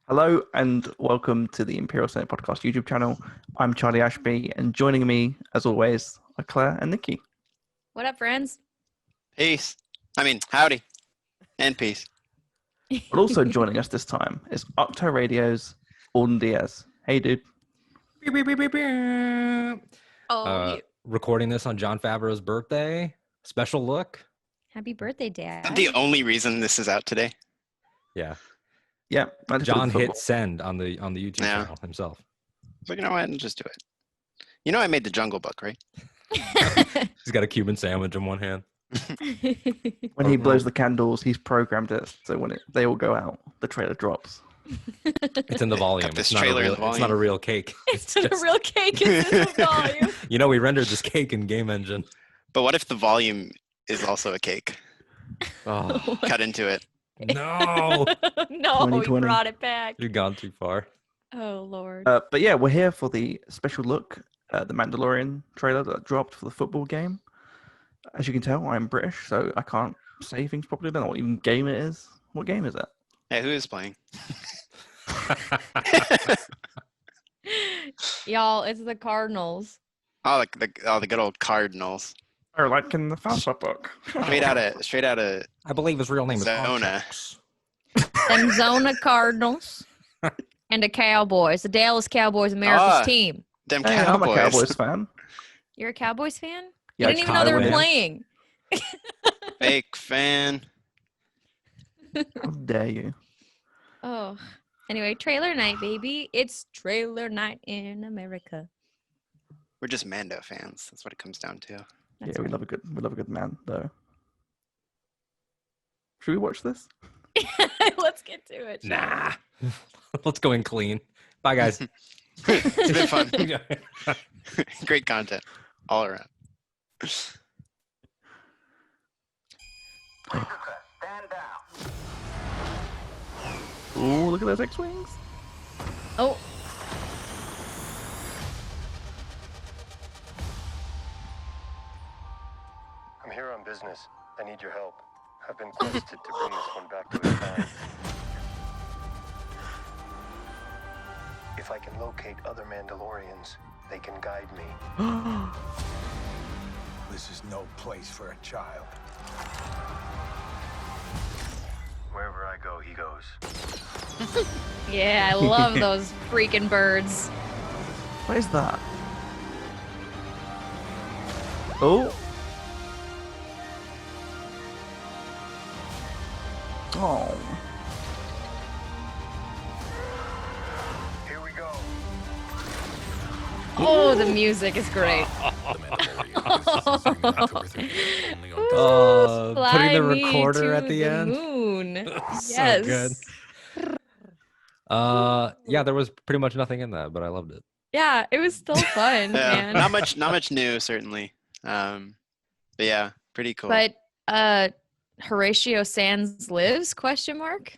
Hello and welcome to the Imperial Senate Podcast YouTube channel. I'm Charlie Ashby, and joining me, as always, are Claire and Nicky. What up, friends? Peace. Howdy. And peace. But also joining us this time is Ahch-To Radio's Alden Diaz. Hey, dude. Recording this on Jon Favreau's birthday. Special look. Happy birthday, Dad. Is that the only reason this is out today? Yeah. Yeah. John hit send on the YouTube channel himself. So you know what? Just do it. You know I made the Jungle Book, right? He's got a Cuban sandwich in one hand. When he blows the candles, he's programmed it so when they all go out, the trailer drops. It's in the volume. This It's trailer in the it's volume. not a real cake. It's a real cake. It's in the volume. You know, we rendered this cake in Game Engine. But what if the volume is also a cake? Oh, Cut into it. no. No, we 2020. brought it back. You've gone too far. Oh, Lord. But yeah, we're here for the special look at the Mandalorian trailer that dropped for the football game. As you can tell, I'm British, so I can't say things properly. I don't know what even game it is. What game is it? Hey, who is playing? Y'all, it's the Cardinals. Oh, the good old Cardinals. Oh, like in the Fastback book. Straight out of I believe his real name is Zona. Them Zona Cardinals and the Cowboys. The Dallas Cowboys, America's team. them Hey, I'm a Cowboys. Cowboys fan. You're a Cowboys fan? Yeah, You didn't even know they were Tyler. playing. Fake fan. How dare you? Oh. Anyway, trailer night, baby. It's trailer night in America. We're just Mando fans. That's what it comes down to. That's yeah, we right. love a good man, though. Should we watch this? Let's get to it. shall Nah. Let's go in clean. Bye, guys. It's been fun. Great content all around. Ooh, look at those X-Wings. we? Oh, I'm here on business. I need your help. I've been quested to bring this one back to its time. If I can locate other Mandalorians, they can guide me. This is no place for a child. Wherever I go, he goes. yeah, I love those freaking birds. What is that? Oh. Oh. Here we go. Oh, the music is great. Putting Fly the me recorder to at the end. Moon. So Yes. good. Yeah, there was pretty much nothing in that, but I loved it. Yeah, it was still fun, Yeah, man. not much new, certainly. But yeah, pretty cool. But Horatio Sands lives? Question mark.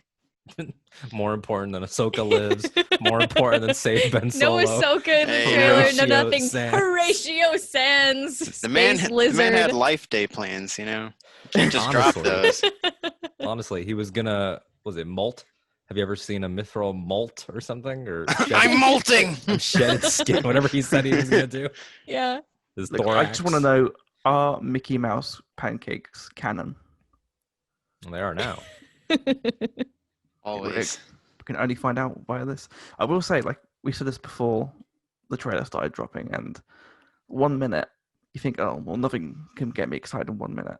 More important than Ahsoka lives. More important than Save Ben No Solo. Ahsoka in the Hey, trailer. No Horatio nothing. Sands. Horatio Sands. the man Lizard. had life day plans, you know. Can't just drop Honestly. those. Honestly, he was gonna. Was it molt? Have you ever seen a mithril molt or something? Or I'm molting. shed its skin. Whatever he said he was gonna do. Yeah. His Look, I thorax. just want to know, are Mickey Mouse pancakes canon? Well, they are now. Always. We can only find out via this. I will say, like, we said this before the trailer started dropping, and 1 minute, you think, oh, well, nothing can get me excited in 1 minute.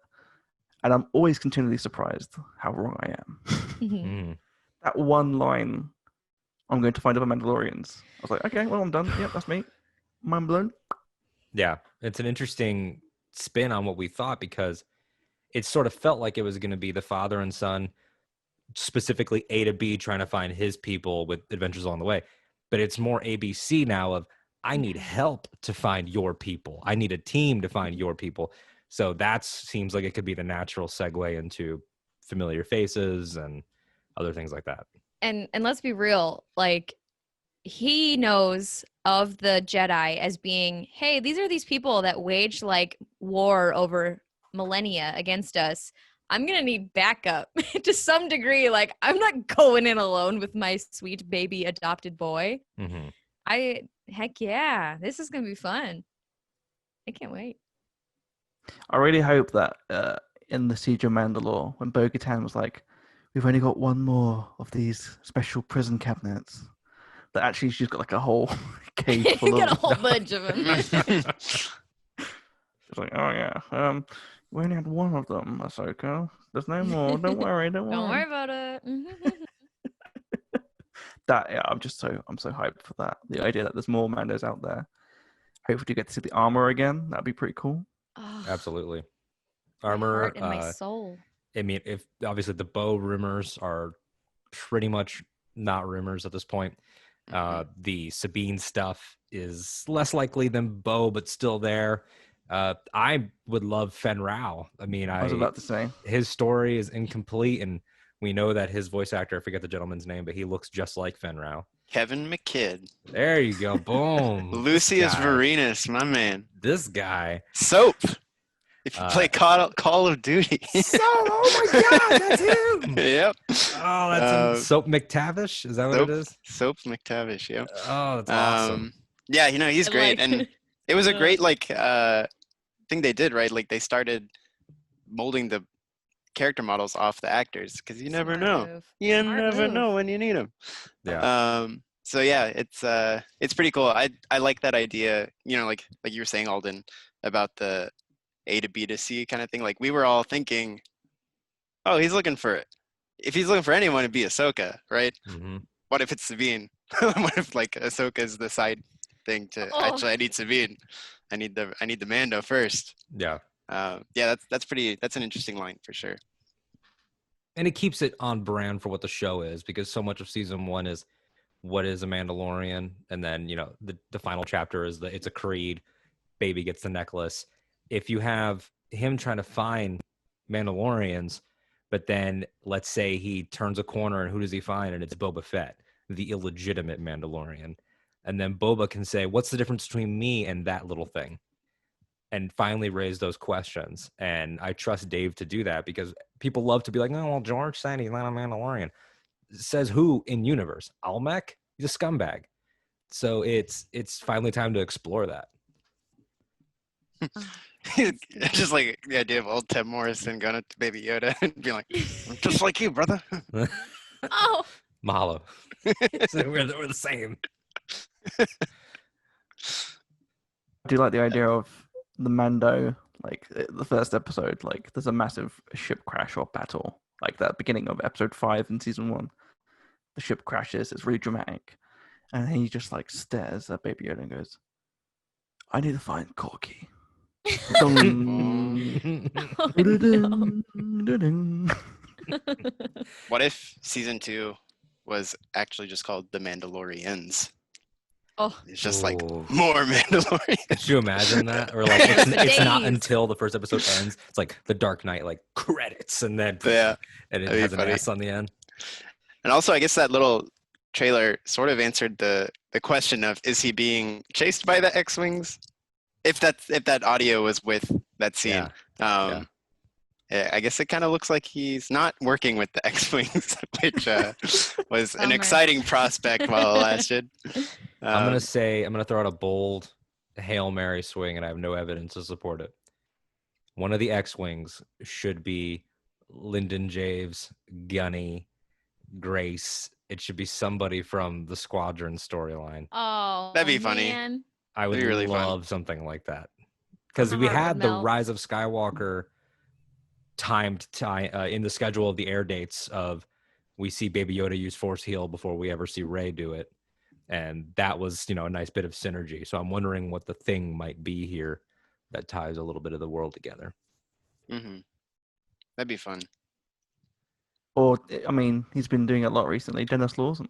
And I'm always continually surprised how wrong I am. Mm. That one line, I'm going to find other Mandalorians. I was like, okay, well, I'm done. Yep, that's me. Mind blown. Yeah, it's an interesting spin on what we thought because it sort of felt like it was going to be the father and son, specifically A to B, trying to find his people with adventures along the way. But it's more ABC now of, I need help to find your people. I need a team to find your people. So that seems like it could be the natural segue into familiar faces and other things like that. And let's be real, like, he knows of the Jedi as being, hey, these are these people that waged like war over millennia against us. I'm going to need backup to some degree. Like, I'm not going in alone with my sweet baby adopted boy. Mm-hmm. Heck yeah. This is going to be fun. I can't wait. I really hope that in the Siege of Mandalore, when Bo-Katan was like, we've only got one more of these special prison cabinets, that actually she's got like a whole cave You full got a of whole bunch of them. She's like, oh yeah, we only had one of them, Ahsoka. There's no more. Don't worry, don't worry. Don't worry about it. I'm so hyped for that. The idea that there's more Mandos out there. Hopefully you get to see the armor again. That'd be pretty cool. Oh, Absolutely. my Armor. heart and my soul. I mean, if obviously the Bo rumors are pretty much not rumors at this point. The Sabine stuff is less likely than Bo, but still there. I would love Fen Rao. I mean, I was about to say his story is incomplete, and we know that his voice actor, I forget the gentleman's name, but he looks just like Fen Rao. Kevin McKidd. There you go. Boom. Lucius Guy. Varenus, my man. This guy. Soap. If you play Call of Duty. Oh my God, that's him. Yep. Oh, that's him. Soap McTavish. Is that what it is? Soap McTavish. Yep. Oh, that's awesome. Yeah, he's great, and it was a great thing they did, right? Like they started molding the character models off the actors because you never know. You never know when you need them. Yeah. So yeah, it's pretty cool. I like that idea. Like you were saying, Alden, about the A to B to C kind of thing. Like we were all thinking, oh, he's looking for it. If he's looking for anyone, it'd be Ahsoka, right? Mm-hmm. What if it's Sabine? What if like Ahsoka is the side thing to actually I need Sabine. I need the Mando first. Yeah. That's an interesting line for sure. And it keeps it on brand for what the show is, because so much of season 1 is what is a Mandalorian, and then the final chapter is it's a creed. Baby gets the necklace. If you have him trying to find Mandalorians, but then let's say he turns a corner and who does he find? And it's Boba Fett, the illegitimate Mandalorian. And then Boba can say, what's the difference between me and that little thing? And finally raise those questions. And I trust Dave to do that, because people love to be like, oh, well, George said he's not a Mandalorian. Says who in universe? Almec? He's a scumbag. So it's finally time to explore that. Just like the idea of old Ted Morrison going up to Baby Yoda and being like, I'm just like you, brother. Oh. Mahalo. So we're the same. I do like the idea of the Mando, like the first episode, like there's a massive ship crash or battle, like that beginning of episode 5 in season 1. The ship crashes, it's really dramatic, and he just like stares at Baby Yoda and goes, I need to find Corky. What if season 2 was actually just called The Mandalorians? Oh, it's just like more Mandalorian. Could you imagine that? Or like it's not until the first episode ends. It's like the Dark Knight, like credits, and then and it has an S on the end. And also, I guess that little trailer sort of answered the question of, is he being chased by the X-wings? If that audio was with that scene, yeah, I guess it kind of looks like he's not working with the X-wings, which was an exciting prospect while it lasted. I'm gonna throw out a bold Hail Mary swing, and I have no evidence to support it. One of the X-wings should be Lyndon Javes, Gunny, Grace. It should be somebody from the Squadron storyline. Oh, that'd be funny. Man. I would really love something like that, because we had the Rise of Skywalker timed in the schedule of the air dates of we see Baby Yoda use Force Heal before we ever see Rey do it, and that was a nice bit of synergy. So I'm wondering what the thing might be here that ties a little bit of the world together. Mm-hmm. That'd be fun. Or I mean, he's been doing it a lot recently. Dennis Lawson.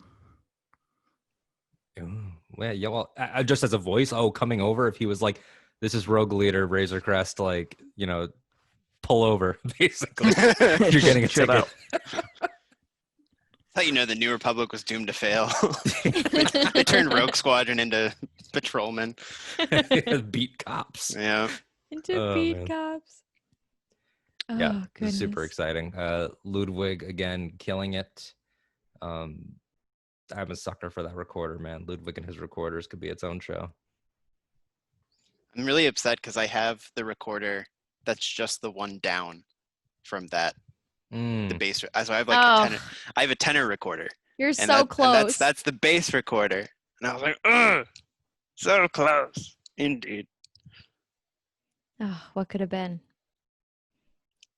Well, just as a voice, coming over, if he was like, this is Rogue Leader, Razor Crest, like, pull over, basically. You're getting a ticket. That's how the New Republic was doomed to fail. They turned Rogue Squadron into patrolmen. Beat cops. Yeah. Into beat cops. Oh, This is super goodness. exciting. Ludwig again killing it. I'm a sucker for that recorder, man. Ludwig and his recorders could be its own show. I'm really upset because I have the recorder that's just the one down from that, the bass. So I have like Oh. a tenor. I have a tenor recorder. You're And so close. that's the bass recorder. And I was like, ugh, so close. Indeed. Oh, what could have been?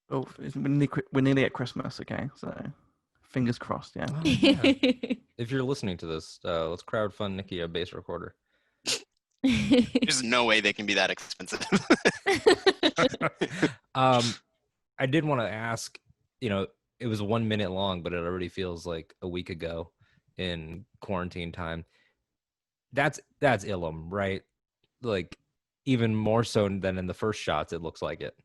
Oh, we're nearly at Christmas, okay? So fingers crossed, yeah. Oh, yeah. If you're listening to this, let's crowdfund Nicky a bass recorder. There's no way they can be that expensive. I did want to ask, it was 1 minute long, but it already feels like a week ago in quarantine time. That's Ilum, right? Like even more so than in the first shots, it looks like it.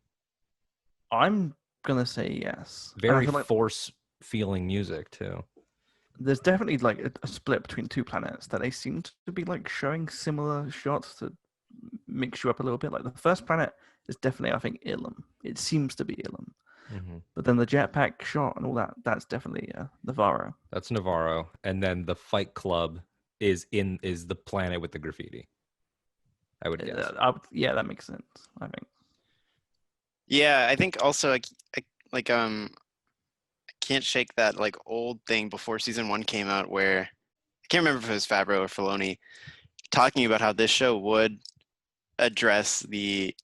I'm gonna say yes. And I Very feel like force feeling music too. there's definitely like a split between two planets that they seem to be like showing similar shots to mix you up a little bit. Like the first planet is definitely, I think, Ilum. It seems to be Ilum. Mm-hmm. But then the jetpack shot and all that's definitely Navarro. That's Navarro, and then the Fight Club is the planet with the graffiti. I would guess. Yeah, that makes sense, I think. Yeah, I think also I can't shake that like old thing before season 1 came out where I can't remember if it was Favreau or Filoni talking about how this show would address the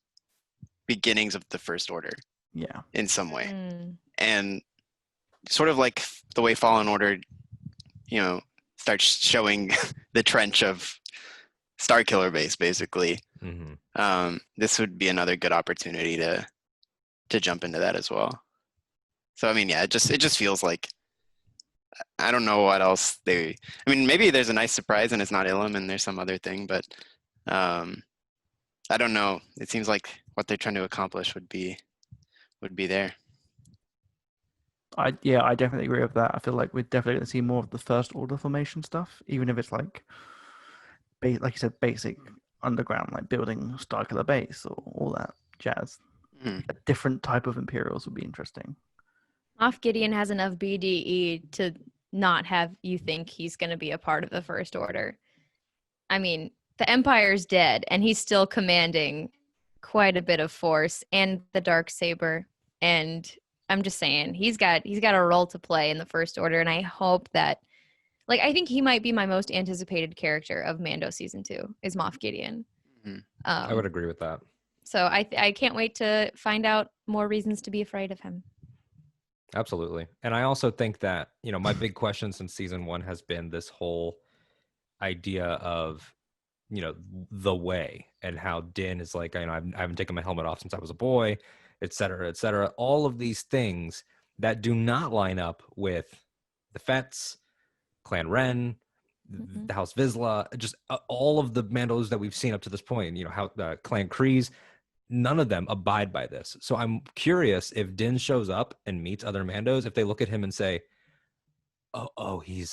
beginnings of the First Order. Yeah. In some way. Mm. And sort of like the way Fallen Order, starts showing the trench of Starkiller Base, basically. Mm-hmm. This would be another good opportunity to jump into that as well. So I mean, yeah, it just feels like I don't know what else maybe there's a nice surprise and it's not Ilum and there's some other thing, but I don't know. It seems like what they're trying to accomplish would be there. I definitely agree with that. I feel like we're definitely going to see more of the First Order formation stuff, even if it's like you said, basic underground, like building Starkiller Base or all that jazz. Mm. A different type of Imperials would be interesting. Moff Gideon has enough BDE to not have you think he's going to be a part of the First Order. I mean, the Empire's dead, and he's still commanding quite a bit of force and the Darksaber. And I'm just saying, he's got a role to play in the First Order, and I hope that, I think he might be my most anticipated character of Mando season 2 is Moff Gideon. Mm-hmm. I would agree with that. So I can't wait to find out more reasons to be afraid of him. Absolutely. And I also think that, my big question since season 1 has been this whole idea of, the way and how Din is like, I haven't taken my helmet off since I was a boy, et cetera, et cetera. All of these things that do not line up with the Fets, Clan Ren, Mm-hmm. the House Vizsla, just all of the Mandos that we've seen up to this point, how Clan Kryze, none of them abide by this. So I'm curious if Din shows up and meets other Mandos, if they look at him and say, oh, he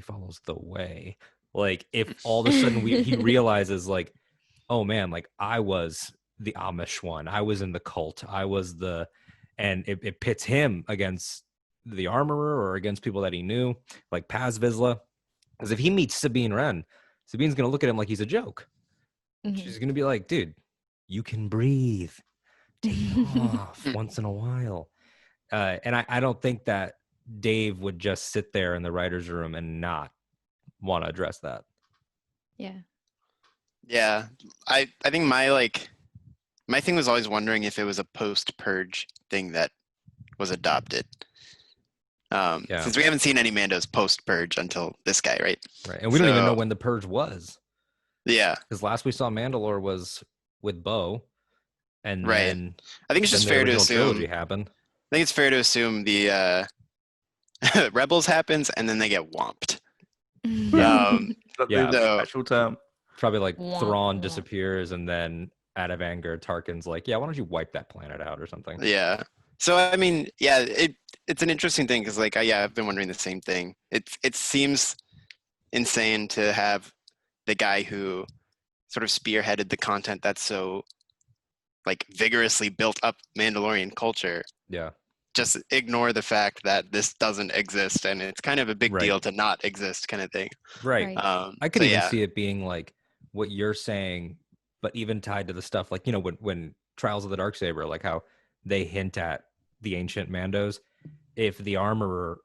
follows the way. Like if all of a sudden he realizes like, oh man, like I was the Amish one. I was in the cult. I was and it pits him against the armorer or against people that he knew, like Paz Vizsla. Because if he meets Sabine Wren, Sabine's going to look at him like he's a joke. Mm-hmm. She's going to be like, dude, you can breathe. Take it off once in a while. And I don't think that Dave would just sit there in the writer's room and not want to address that. Yeah. Yeah. I think my thing was always wondering if it was a post-purge thing that was adopted. Since we haven't seen any Mandos post-purge until this guy, right? Right. And we don't even know when the purge was. Yeah. Because last we saw Mandalore was with Bo. And then I think it's just fair to assume happened. I think it's fair to assume the Rebels happens and then they get whomped. The actual term. Probably like Womp, Thrawn womp. disappears and then out of anger, Tarkin's like, yeah, why don't you wipe that planet out or something? Yeah. So, I mean, yeah, it's an interesting thing because, I've been wondering the same thing. It seems insane to have the guy who sort of spearheaded the content that's so, like vigorously built up Mandalorian culture, Yeah. just ignore the fact that this doesn't exist, and it's kind of a big deal to not exist, kind of thing. Right. Right. I could so even yeah. see it being like what you're saying, but even tied to the stuff like, you know, when Trials of the Darksaber, like how they hint at the ancient Mandos. If the armorer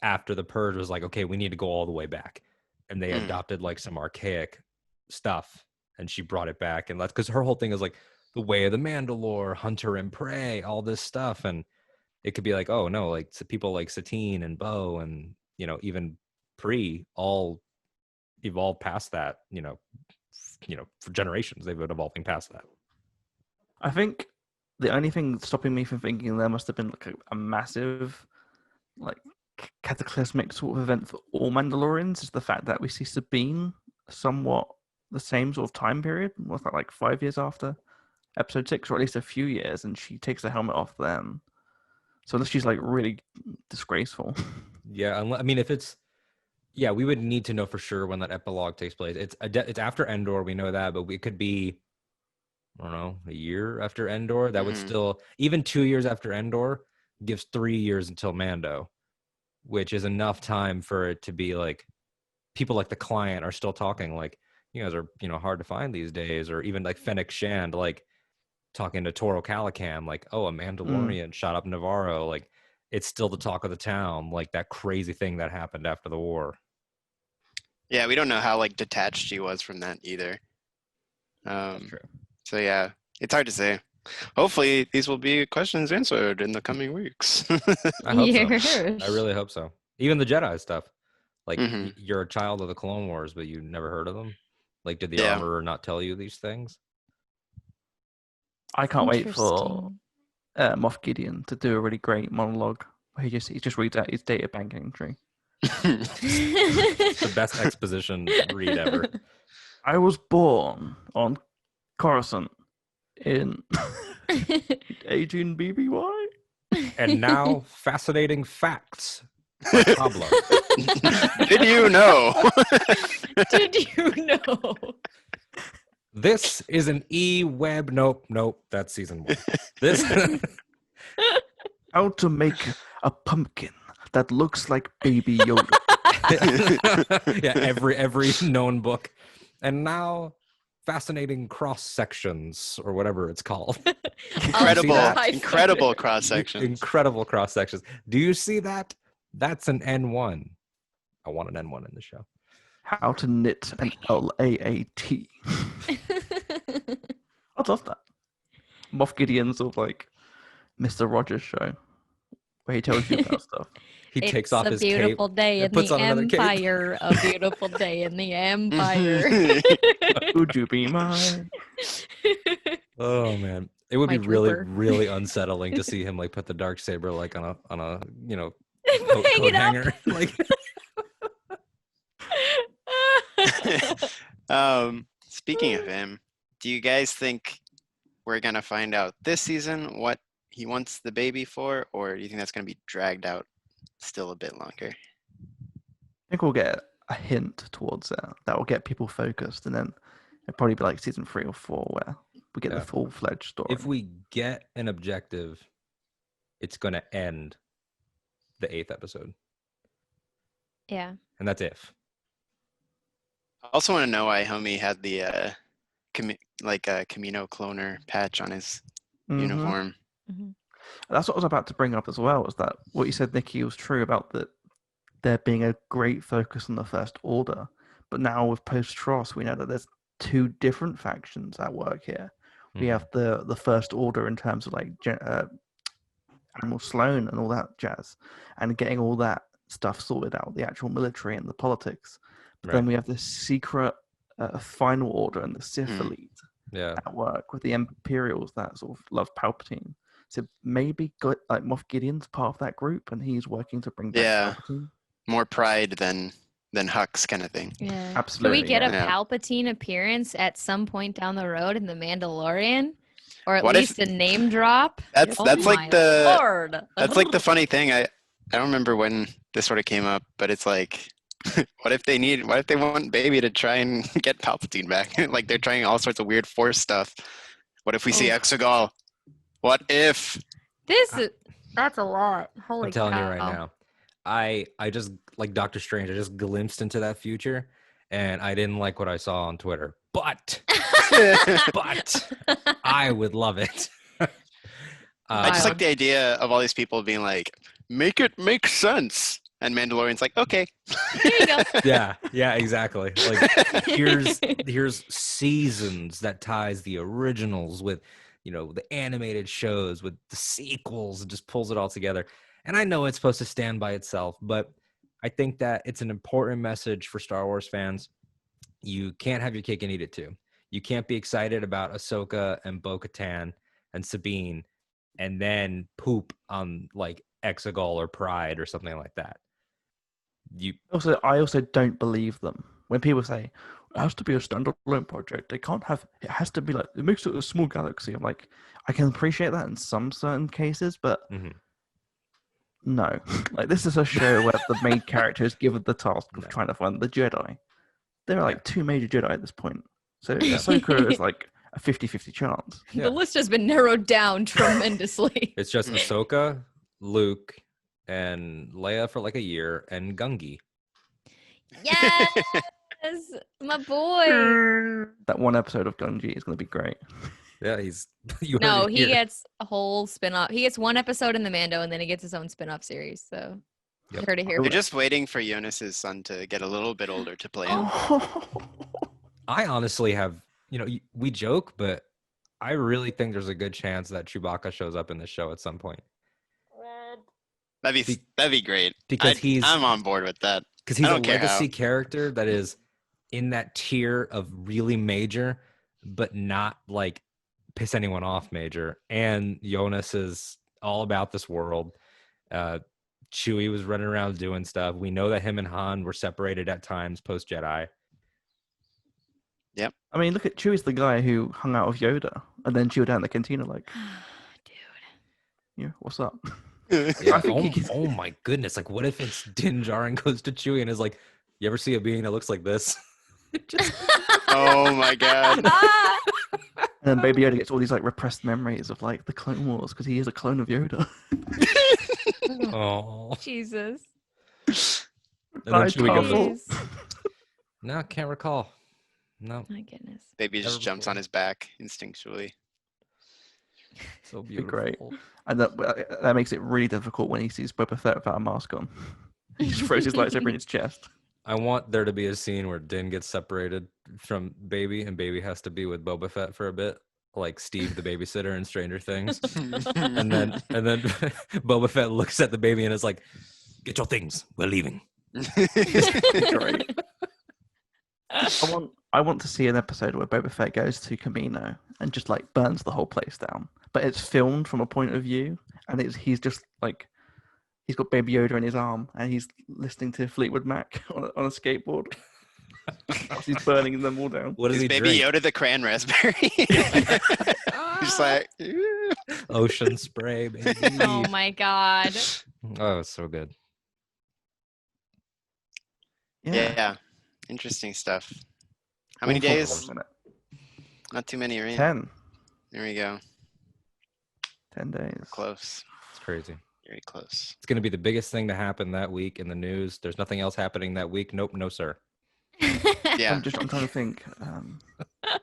after the purge was like, okay, we need to go all the way back, and they adopted like some archaic stuff, and she brought it back, and that's because her whole thing is like the way of the Mandalore, hunter and prey, all this stuff, and it could be like, oh no, like people like Satine and Bo and, you know, even Pre all evolved past that, you know, for generations they've been evolving past that. I think the only thing stopping me from thinking there must have been like a massive, like, cataclysmic sort of event for all Mandalorians is the fact that we see Sabine somewhat the same sort of time period. Was that like 5 years after Episode 6, or at least a few years, and she takes the helmet off then. So unless she's like really disgraceful. Yeah, I mean, if it's, yeah, we would need to know for sure when that epilogue takes place. It's after Endor, we know that, but it could be, I don't know, a year after Endor. That would still, even 2 years after Endor gives 3 years until Mando, which is enough time for it to be like, people like the client are still talking like, you guys are, you know, hard to find these days, or even like Fennec Shand, like talking to Toro Calican, like, oh, a Mandalorian shot up Navarro, like it's still the talk of the town, like that crazy thing that happened after the war. Yeah, we don't know how like detached she was from that either. That's true. So yeah, it's hard to say. Hopefully these will be questions answered in the coming weeks. I hope Yes. so. I really hope so. Even the Jedi stuff. Like, Mhm. you're a child of the Clone Wars, but you never heard of them? Like, did the Yeah. armorer not tell you these things? I can't wait for Interesting. Moff Gideon to do a really great monologue where he just reads out his data bank entry. It's the best exposition read ever. I was born on Coruscant in 18 BBY. And now, fascinating facts by Pablo. Did you know? Did you know? This is an E-Web. Nope. That's season 1. This. How to make a pumpkin that looks like Baby Yoda. Yeah, every known book. And now, fascinating cross sections, or whatever it's called. Incredible cross sections. Incredible cross sections. Do you see that? That's an N1. I want an N1 in the show. How to knit an LAAT. I'd love that. Moff Gideon's sort of like Mr. Rogers show, where he tells you about stuff. He takes off his cape. It's a beautiful day in puts the on another cape. Empire. A beautiful day in the Empire. Would you be mine? Oh man, it would My be really, trooper. really unsettling to see him like put the Darksaber like on a you know Hang coat it up. hanger. Like, Speaking of him, do you guys think we're gonna find out this season what he wants the baby for, or do you think that's gonna be dragged out still a bit longer? I think we'll get a hint towards that. That will get people focused, and then it'll probably be like season 3 or 4 where we get the full-fledged story. if we get an objective, it's going to end the 8th episode, Yeah. and that's if. I also want to know why Homie had the Camino cloner patch on his Mhm. uniform. That's what I was about to bring up as well, was that what you said, Nicky, was true about there being a great focus on the First Order. But now with PostTrust, we know that there's 2 different factions at work here. We have the First Order in terms of like Admiral Sloan and all that jazz, and getting all that stuff sorted out, the actual military and the politics. But then we have this secret Final Order and the Sith elite Yeah. at work with the Imperials that sort of love Palpatine. So maybe like Moff Gideon's part of that group, and he's working to bring back Palpatine. More pride than Hux kind of thing. Yeah. Absolutely. Can we get a yeah. Palpatine appearance at some point down the road in The Mandalorian? Or at What least a name drop? That's Oh like my the Lord. that's like the funny thing. I don't remember when this sort of came up, but it's like, what if they want Baby to try and get Palpatine back? Like they're trying all sorts of weird Force stuff What if we see Exegol? What if? That's a lot. Holy I'm telling you cow. right now. I just, like Doctor Strange, I just glimpsed into that future, and I didn't like what I saw on Twitter. But I would love it. I just like the idea of all these people being like, make it make sense. And Mandalorian's like, okay. There you go. Yeah, exactly. Like here's seasons that ties the originals with, the animated shows, with the sequels, and just pulls it all together. And I know it's supposed to stand by itself, but I think that it's an important message for Star Wars fans. You can't have your cake and eat it too. You can't be excited about Ahsoka and Bo-Katan and Sabine and then poop on like Exegol or Pride or something like that. I also don't believe them when people say it has to be a standalone project. They can't have. It has to be like it makes it a small galaxy. I'm like, I can appreciate that in some certain cases, but no. Like this is a show where the main character is given the task of trying to find the Jedi. There are like 2 major Jedi at this point, so Ahsoka is like a 50-50 chance. The list has been narrowed down tremendously. It's just Ahsoka, Luke, and Leia for like a year, and Gungi. Yes, my boy. That one episode of Gungi is going to be great. Yeah, he gets a whole spin-off. He gets 1 episode in the Mando, and then he gets his own spin-off series. So you heard it here. They're just waiting for Jonas's son to get a little bit older to play him. I honestly have, we joke, but I really think there's a good chance that Chewbacca shows up in the show at some point. That'd be great. Because I'm on board with that. Because he's a legacy character that is in that tier of really major, but not like piss anyone off major. And Jonas is all about this world. Chewie was running around doing stuff. We know that him and Han were separated at times post Jedi. Yep. I mean, look at Chewie's the guy who hung out with Yoda and then chewed down the cantina like, dude. Yeah, what's up? Yeah, oh my goodness. Like, what if it's Din Djarin goes to Chewie and is like, you ever see a being that looks like this? Oh my god. And then Baby Yoda gets all these like repressed memories of like the Clone Wars because he is a clone of Yoda. Oh. Jesus. And then Chewie goes, Please. no, can't recall. No. My goodness. Baby just jumps on his back instinctually. So beautiful. Great. And that makes it really difficult when he sees Boba Fett without a mask on. He just throws his lightsaber in his chest. I want there to be a scene where Din gets separated from Baby and Baby has to be with Boba Fett for a bit, like Steve the babysitter in Stranger Things. and then Boba Fett looks at the baby and is like, get your things, we're leaving. Great. I want to see an episode where Boba Fett goes to Kamino and just like burns the whole place down. But it's filmed from a point of view, and he's just like he's got Baby Yoda in his arm, and he's listening to Fleetwood Mac on a skateboard. He's burning them all down. What is he Baby drink? Yoda the crayon raspberry? He's like ocean spray, baby. Oh my god. Oh, it's so good. Yeah. Interesting stuff. How many days? Not too many, right? 10. There we go. 10 days. Close. It's crazy. Very close. It's going to be the biggest thing to happen that week in the news. There's nothing else happening that week. Nope, no, sir. Yeah. I'm trying to think.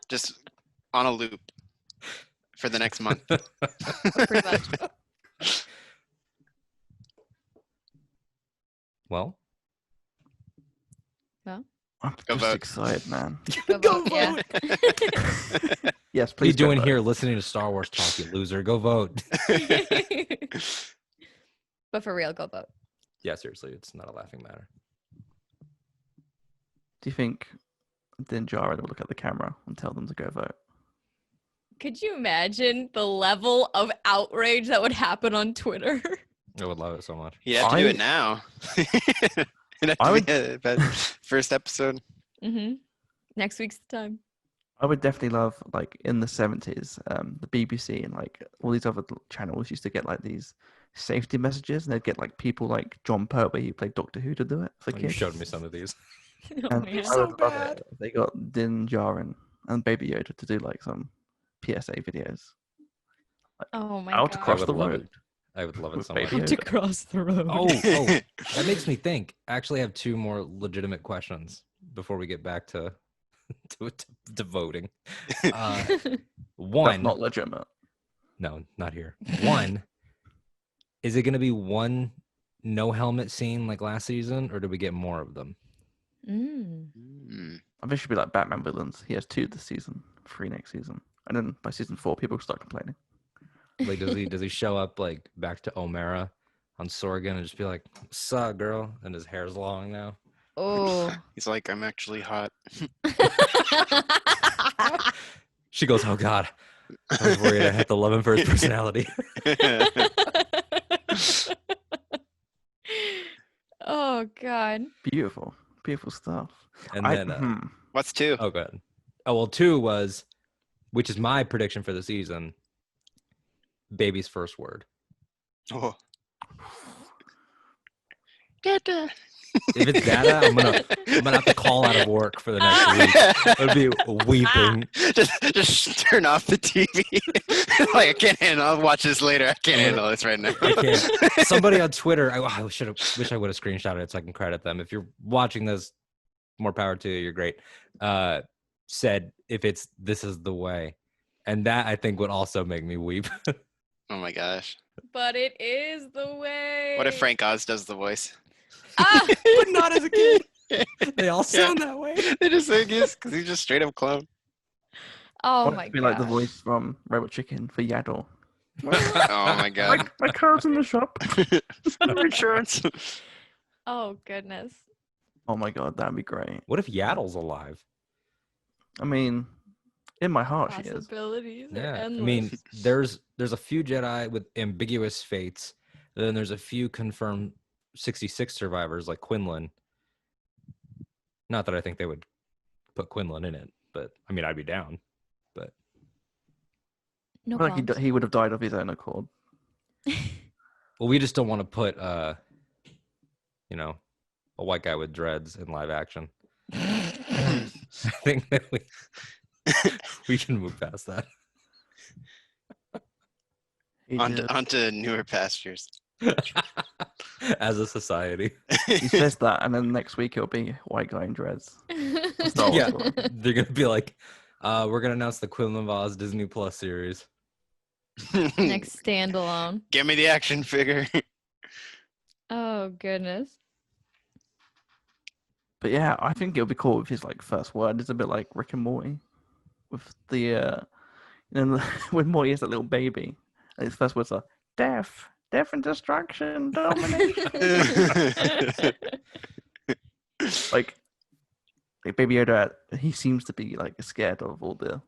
Just on a loop for the next month. Pretty much. Well, I'm Go just vote. excited, man. Go vote. Yeah. Yes, what are you please. go doing vote. here listening to Star Wars talk, you loser? Go vote. But for real, go vote. Yeah, seriously, it's not a laughing matter. Do you think Din Djarin will look at the camera and tell them to go vote? Could you imagine the level of outrage that would happen on Twitter? I would love it so much. You'd have to do it now. It'd have to be a first episode. Mm-hmm. Next week's the time. I would definitely love, like, in the 70s, the BBC and, like, all these other channels used to get, like, these safety messages, and they'd get, like, people like John Pertwee, who played Doctor Who, to do it for You kids. showed me some of these. Oh And my I God. would love it if they got Din Djarin and Baby Yoda to do, like, some PSA videos. Oh my Out god. across would the love road. I would love it With so Baby much. Yoda. cross the road. Oh, that makes me think. I actually have two more legitimate questions before we get back to to voting. That's One, not legitimate. no, not here. One, is it going to be one no helmet scene like last season, or do we get more of them? I think it should be like Batman villains. He has 2 this season, 3 next season, and then by season 4, people start complaining. Like, does he show up like back to Omera on Sorgan and just be like, "Sup, girl," and his hair's long now? Oh. He's like, I'm actually hot. She goes, "Oh God, I was worried I had to love him for his personality." Oh god. Beautiful, beautiful stuff. And then, What's 2? oh, good. Oh well, 2 was, which is my prediction for the season. Baby's first word. Oh. If it's data, I'm gonna have to call out of work for the next week. I'd be weeping. Just turn off the TV. Like, I can't handle. I'll watch this later. I can't handle this right now. I can't. Somebody on Twitter, I wish I would have screenshotted it so I can credit them. If you're watching this, more power to you. You're great. Said if it's this is the way, and that I think would also make me weep. Oh my gosh. But it is the way. What if Frank Oz does the voice? Ah! But not as a kid. They all sound that way. They just think he's because he's just straight up clown. Oh What my if it be god. like the voice from Robot Chicken for Yaddle? Oh my god. My car's in the shop. Insurance. Oh goodness. Oh my god, that'd be great. What if Yaddle's alive? I mean, in my heart, she is. Possibilities are Yeah, endless. I mean, there's a few Jedi with ambiguous fates. Then there's a few confirmed 66 survivors like Quinlan. Not that I think they would put Quinlan in it, but I mean, I'd be down. But no I feel like qualms. he would have died of his own accord. well, we just don't want to put a white guy with dreads in live action. I think that we can move past that. He Onto newer pastures. As a society. he says that, and then next week it'll be white guy in dreads. Star Wars Yeah, one. they're gonna be like, we're gonna announce the Quinlan Vos Disney Plus series. Next standalone. Give me the action figure. Oh goodness. But yeah, I think it'll be cool if his like first word is a bit like Rick and Morty, with the when Morty is a little baby, and his first words are death and destruction, domination. like Baby Yoda, he seems to be like scared of all the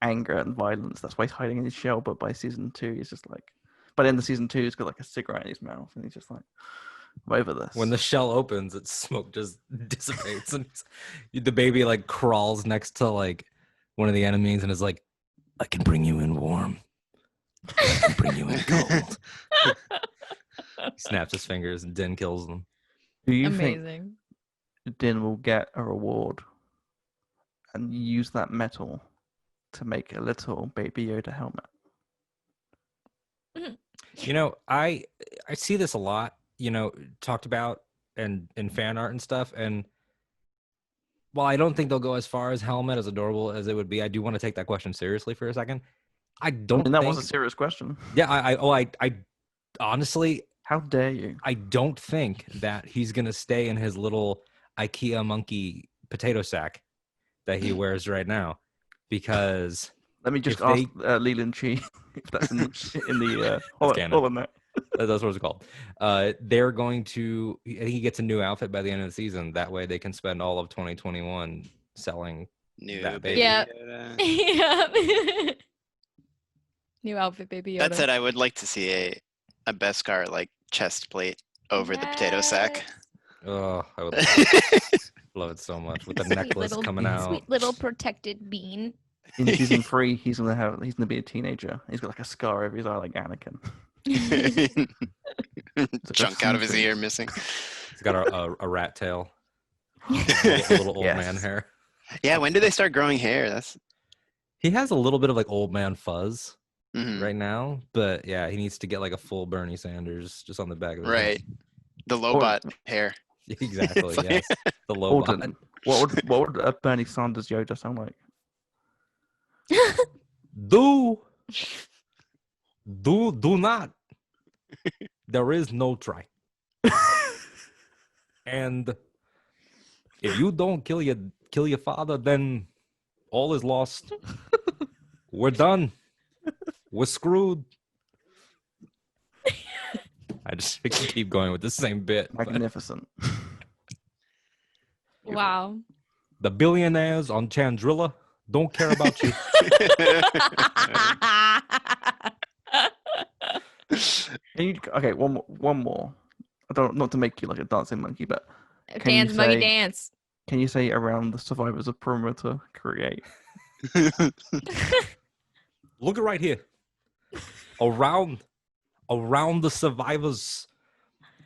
anger and violence. That's why he's hiding in his shell. But by season 2, he's just like, by the end of season 2, he's got like a cigarette in his mouth, and he's just like, I'm over this. When the shell opens, its smoke just dissipates, and the baby like crawls next to like one of the enemies and is like, "I can bring you in warm. I can bring you in cold." Snaps his fingers and Din kills them. Do you think Amazing. Din will get a reward and use that metal to make a little Baby Yoda helmet? You know, I see this a lot, talked about and in fan art and stuff. And while I don't think they'll go as far as helmet, as adorable as it would be, I do want to take that question seriously for a second. I don't And that think, was a serious question. yeah, I honestly, How dare you? I don't think that he's going to stay in his little IKEA monkey potato sack that he wears right now, because Let me just if ask Leland Chi if that's in the canon. hold on that. that's what it's called. They're going to, I think he gets a new outfit by the end of the season. That way they can spend all of 2021 selling New that baby. baby. Yeah. Yoda. Yeah. New outfit, Baby Yoda. That said, I would like to see a Beskar like chest plate over the potato sack. Oh, I would love it. Love it so much with the Sweet necklace little- coming out. Sweet little protected bean. In season 3, he's gonna be a teenager. He's got like a scar over his eye, like Anakin. Chunk out of his ear missing. He's got a rat tail, a little old Yes. man hair. Yeah, when do they start growing hair? He has a little bit of like old man fuzz Mhm. right now, but yeah, he needs to get like a full Bernie Sanders just on the back of his Right. head. The Lobot hair. Exactly. It's like- Yes. The low Alden, what would Bernie Sanders Yoda sound like? Do not. There is no try. And if you don't kill your father, then all is lost. We're done. We're screwed. I just keep going with the same bit. but Magnificent. Wow. The billionaires on Chandrilla don't care about you. Okay, one more. I don't not to make you like a dancing monkey, but Can you Dance, monkey, say- dance. can you say around the survivors of perimeter create? Look right here. Around the survivors,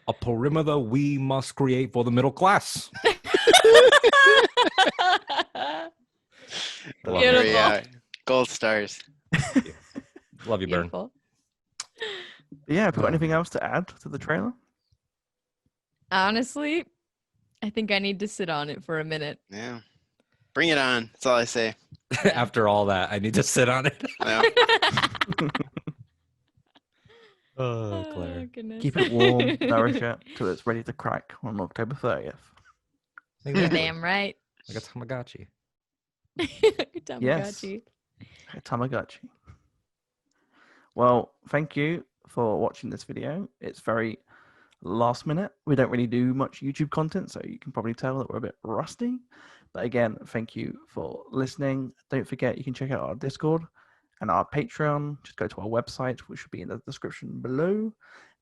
a perimeter we must create for the middle class. Love There you. we are. Gold stars. Love you, Burn. Beautiful. Yeah, have you got anything else to add to the trailer? Honestly, I think I need to sit on it for a minute. Yeah. Bring it on. That's all I say. After all that, I need to sit on it. Yeah. Oh, Claire. Goodness. Keep it warm, nourish it till it's ready to crack on October 30th. You're damn right. Like a Tamagotchi. Tamagotchi. Tamagotchi. Well, thank you for watching this video. It's very last minute. We don't really do much YouTube content, so you can probably tell that we're a bit rusty. But again, thank you for listening. Don't forget, you can check out our Discord and our Patreon. Just go to our website, which should be in the description below.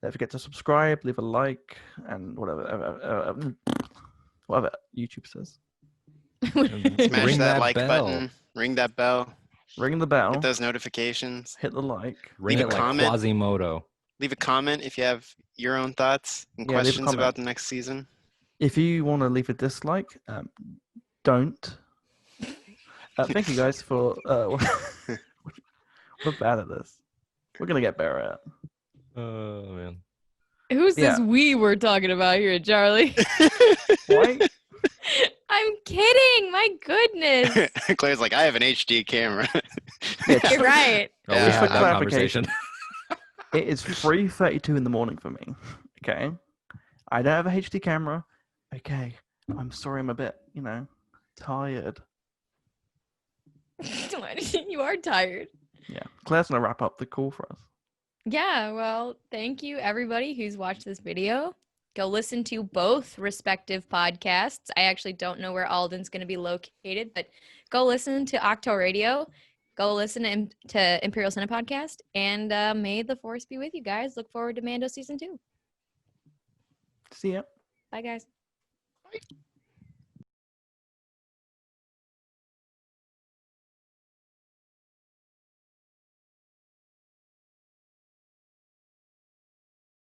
Don't forget to subscribe, leave a like, and whatever YouTube says. Smash Ring that like bell. button. Ring that bell. Ring the bell, Get those notifications. hit the like. Ring Leave it a like comment. Quasimodo. Leave a comment if you have your own thoughts and Yeah, leave a questions comment. about the next season. If you want to leave a dislike, don't. Thank you guys for. We're bad at this. We're gonna get better at it. Oh, man. Who's this Yeah. we we're talking about here, Charlie? Why? I'm kidding. My goodness. Claire's like, I have an HD camera. Yeah, You're right. Oh, Yeah. we Just had for that clarification. conversation. It is 3:32 in the morning for me. Okay, I don't have a HD camera. Okay, I'm sorry. I'm a bit, tired. You are tired. Yeah, Claire's gonna wrap up the call for us. Yeah, well, thank you everybody who's watched this video. Go listen to both respective podcasts. I actually don't know where Alden's going to be located, but go listen to Ahch-To Radio. Go listen to Imperial Senate Podcast. And may the force be with you guys. Look forward to Mando Season 2. See ya. Bye, guys. Bye.